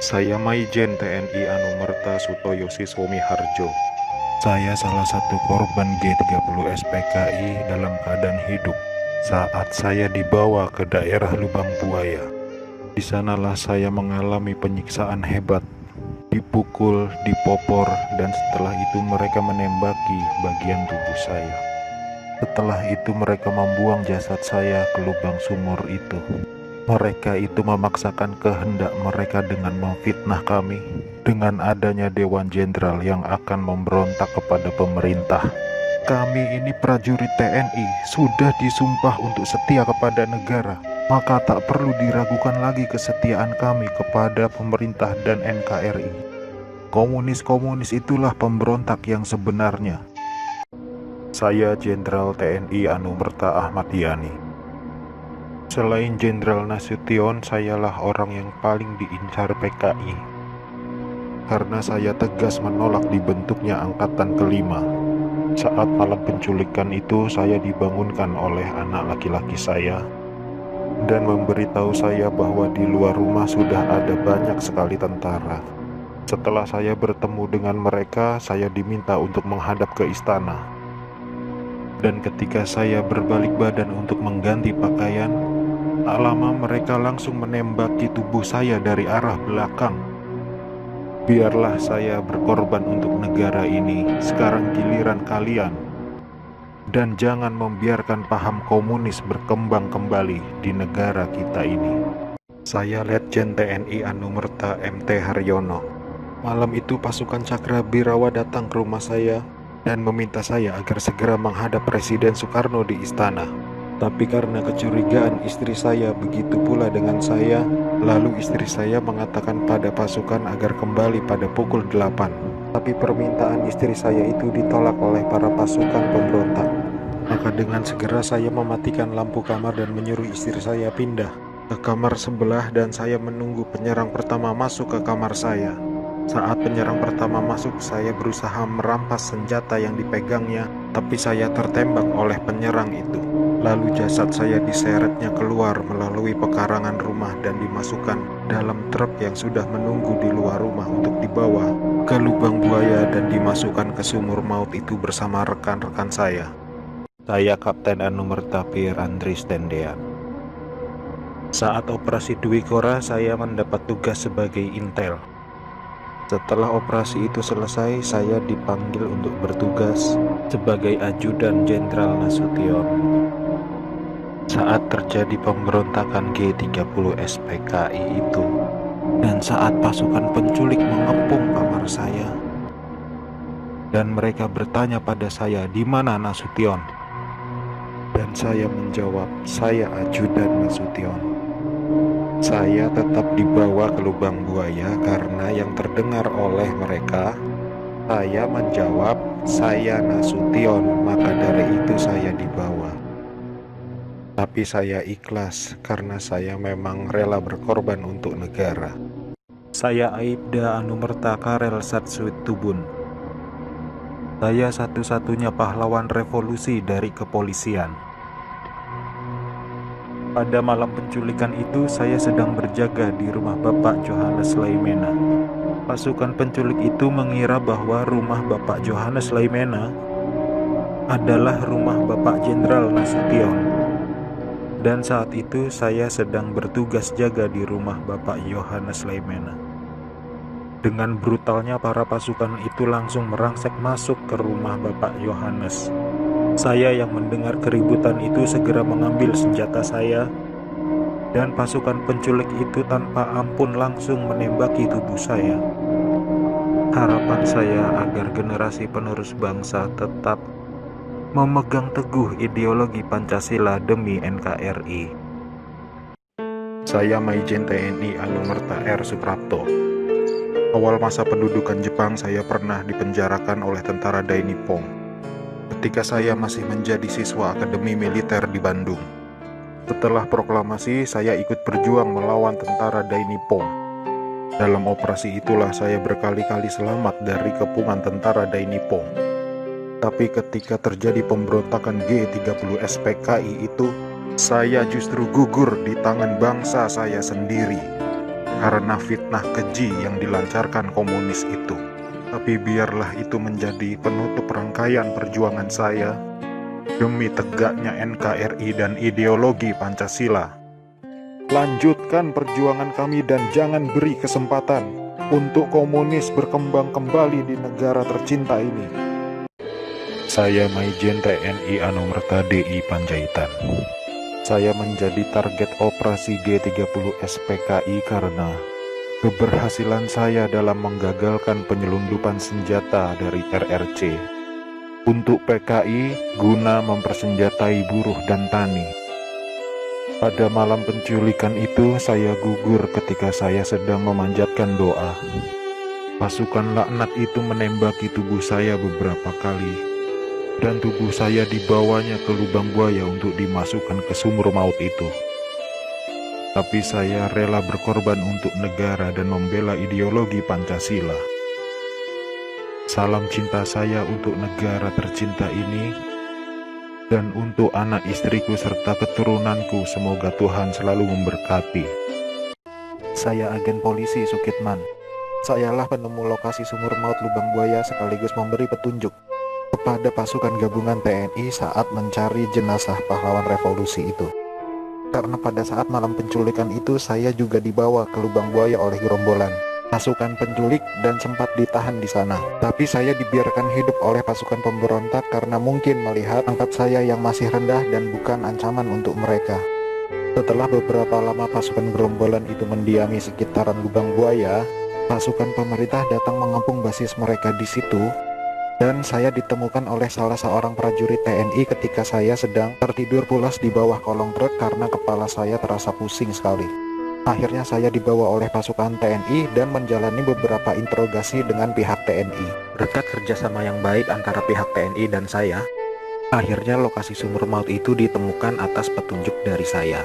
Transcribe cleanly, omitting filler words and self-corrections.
Saya Maijen TNI Anumerta Sutoyo Siswomi Harjo. Saya salah satu korban G30 SPKI dalam keadaan hidup saat saya dibawa ke daerah Lubang Buaya. Di sanalah saya mengalami penyiksaan hebat, dipukul, dipopor, dan setelah itu mereka menembaki bagian tubuh saya. Setelah itu mereka membuang jasad saya ke lubang sumur itu. Mereka itu memaksakan kehendak mereka dengan memfitnah kami dengan adanya Dewan Jenderal yang akan memberontak kepada pemerintah. Kami ini prajurit TNI sudah disumpah untuk setia kepada negara, maka tak perlu diragukan lagi kesetiaan kami kepada pemerintah dan NKRI. Komunis-komunis itulah pemberontak yang sebenarnya. Saya Jenderal TNI Anumerta Ahmad Yani. Selain Jenderal Nasution, sayalah orang yang paling diincar PKI karena saya tegas menolak dibentuknya Angkatan Kelima. Saat malam penculikan itu, saya dibangunkan oleh anak laki-laki saya dan memberitahu saya bahwa di luar rumah sudah ada banyak sekali tentara. Setelah saya bertemu dengan mereka, saya diminta untuk menghadap ke istana. Dan ketika saya berbalik badan untuk mengganti pakaian, tak lama mereka langsung menembaki tubuh saya dari arah belakang. Biarlah saya berkorban untuk negara ini, sekarang giliran kalian. Dan jangan membiarkan paham komunis berkembang kembali di negara kita ini. Saya Letjen TNI Anumerta MT Haryono. Malam itu pasukan Cakrabirawa datang ke rumah saya dan meminta saya agar segera menghadap Presiden Soekarno di istana. Tapi karena kecurigaan istri saya begitu pula dengan saya, lalu istri saya mengatakan pada pasukan agar kembali pada pukul 8. Tapi permintaan istri saya itu ditolak oleh para pasukan pemberontak. Maka dengan segera saya mematikan lampu kamar dan menyuruh istri saya pindah ke kamar sebelah, dan saya menunggu penyerang pertama masuk ke kamar saya. Saat penyerang pertama masuk, saya berusaha merampas senjata yang dipegangnya, tapi saya tertembak oleh penyerang itu. Lalu jasad saya diseretnya keluar melalui pekarangan rumah dan dimasukkan dalam truk yang sudah menunggu di luar rumah untuk dibawa ke lubang buaya dan dimasukkan ke sumur maut itu bersama rekan-rekan saya. Saya Kapten Anumerta Pier Andris Tendean. Saat operasi Dwi Kora, saya mendapat tugas sebagai intel. Setelah operasi itu selesai, saya dipanggil untuk bertugas sebagai ajudan Jenderal Nasution. Saat terjadi pemberontakan G30 SPKI itu, dan saat pasukan penculik mengepung kamar saya, dan mereka bertanya pada saya, "Di mana Nasution?" Dan saya menjawab, "Saya ajudan Nasution." Saya tetap dibawa ke lubang buaya karena yang terdengar oleh mereka, saya menjawab, "Saya Nasution," maka dari itu saya dibawa. Tapi saya ikhlas karena saya memang rela berkorban untuk negara. Saya Aibda Anumerta Karel Satsuit Tubun. Saya satu-satunya pahlawan revolusi dari kepolisian. Pada malam penculikan itu, saya sedang berjaga di rumah Bapak Johannes Laimena. Pasukan penculik itu mengira bahwa rumah Bapak Johannes Laimena adalah rumah Bapak Jenderal Nasution. Dan saat itu saya sedang bertugas jaga di rumah Bapak Johannes Laimena. Dengan brutalnya para pasukan itu langsung merangsek masuk ke rumah Bapak Johannes. Saya yang mendengar keributan itu segera mengambil senjata saya, dan pasukan penculik itu tanpa ampun langsung menembaki tubuh saya. Harapan saya agar generasi penerus bangsa tetap memegang teguh ideologi Pancasila demi NKRI. Saya Maijen TNI Anumerta R. Suprapto. Awal masa pendudukan Jepang, saya pernah dipenjarakan oleh tentara Dai Nippon ketika saya masih menjadi siswa Akademi Militer di Bandung. Setelah proklamasi, saya ikut berjuang melawan tentara Dai Nippon. Dalam operasi itulah saya berkali-kali selamat dari kepungan tentara Dai Nippon. Tapi ketika terjadi pemberontakan G30 SPKI itu, saya justru gugur di tangan bangsa saya sendiri. karena fitnah keji yang dilancarkan komunis itu. Tapi biarlah itu menjadi penutup rangkaian perjuangan saya demi tegaknya NKRI dan ideologi Pancasila. Lanjutkan perjuangan kami dan jangan beri kesempatan untuk komunis berkembang kembali di negara tercinta ini. Saya Maijen TNI Anumerta DI Panjaitan. Saya menjadi target operasi G30 SPKI karena keberhasilan saya dalam menggagalkan penyelundupan senjata dari RRC untuk PKI guna mempersenjatai buruh dan tani. Pada malam penculikan itu saya gugur ketika saya sedang memanjatkan doa. Pasukan laknat itu menembaki tubuh saya beberapa kali, dan tubuh saya dibawanya ke lubang buaya untuk dimasukkan ke sumur maut itu. Tapi saya rela berkorban untuk negara dan membela ideologi Pancasila. Salam cinta saya untuk negara tercinta ini, dan untuk anak istriku serta keturunanku, semoga Tuhan selalu memberkati. Saya agen polisi Sukitman. Sayalah penemu lokasi sumur maut lubang buaya sekaligus memberi petunjuk kepada pasukan gabungan TNI saat mencari jenazah pahlawan revolusi itu. Karena pada saat malam penculikan itu saya juga dibawa ke lubang buaya oleh gerombolan pasukan penculik dan sempat ditahan di sana. Tapi saya dibiarkan hidup oleh pasukan pemberontak karena mungkin melihat pangkat saya yang masih rendah dan bukan ancaman untuk mereka. Setelah beberapa lama pasukan gerombolan itu mendiami sekitaran lubang buaya, pasukan pemerintah datang mengepung basis mereka di situ. Dan saya ditemukan oleh salah seorang prajurit TNI ketika saya sedang tertidur pulas di bawah kolong truk karena kepala saya terasa pusing sekali. Akhirnya saya dibawa oleh pasukan TNI dan menjalani beberapa interogasi dengan pihak TNI. Berkat kerjasama yang baik antara pihak TNI dan saya, akhirnya lokasi sumur maut itu ditemukan atas petunjuk dari saya.